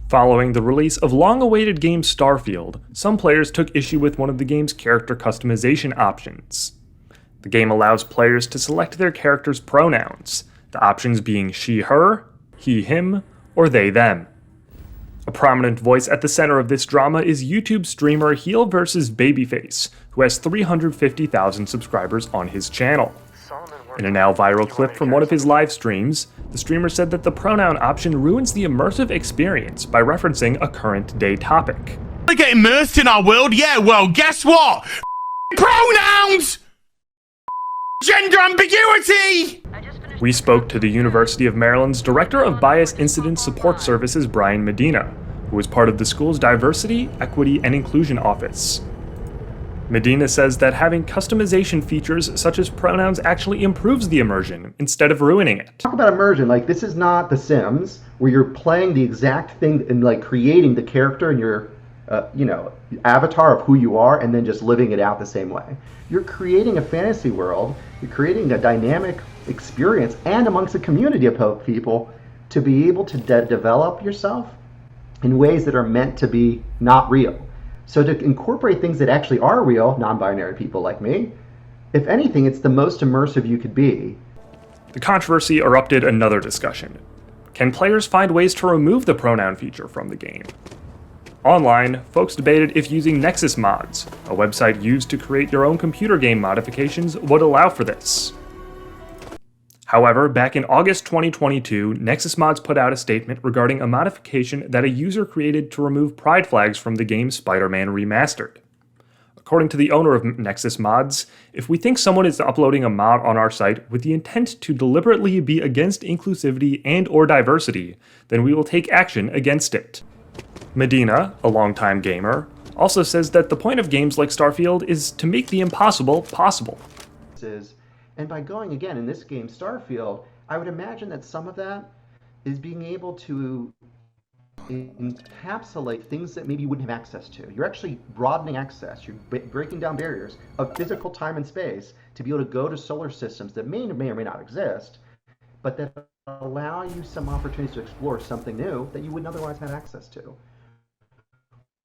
Following the release of long-awaited game Starfield, some players took issue with one of the game's character customization options. The game allows players to select their character's pronouns, the options being she/her, he/him, or they/them. A prominent voice at the center of this drama is YouTube streamer Heel vs. Babyface, who has 350,000 subscribers on his channel. In a now viral clip from one of his live streams, the streamer said that the pronoun option ruins the immersive experience by referencing a current day topic. We get immersed in our world? Yeah, well, guess what? Pronouns! Gender ambiguity! We spoke to the University of Maryland's Director of Bias Incident Support Services, Brian Medina, who was part of the school's Diversity, Equity, and Inclusion Office. Medina says that having customization features such as pronouns actually improves the immersion instead of ruining it. Talk about immersion, like this is not The Sims where you're playing the exact thing and like creating the character and your avatar of who you are and then just living it out the same way. You're creating a fantasy world, you're creating a dynamic experience and amongst a community of people to be able to develop yourself in ways that are meant to be not real. So to incorporate things that actually are real, non-binary people like me, if anything, it's the most immersive you could be. The controversy erupted another discussion. Can players find ways to remove the pronoun feature from the game? Online, folks debated if using Nexus Mods, a website used to create your own computer game modifications, would allow for this. However, back in August 2022, Nexus Mods put out a statement regarding a modification that a user created to remove pride flags from the game Spider-Man Remastered. According to the owner of Nexus Mods, if we think someone is uploading a mod on our site with the intent to deliberately be against inclusivity and/or diversity, then we will take action against it. Medina, a longtime gamer, also says that the point of games like Starfield is to make the impossible possible. And by going again in this game, Starfield, I would imagine that some of that is being able to encapsulate things that maybe you wouldn't have access to. You're actually broadening access. You're breaking down barriers of physical time and space to be able to go to solar systems that may or may not exist, but that allow you some opportunities to explore something new that you wouldn't otherwise have access to.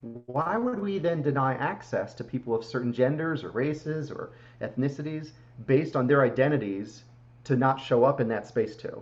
Why would we then deny access to people of certain genders or races or ethnicities based on their identities to not show up in that space too?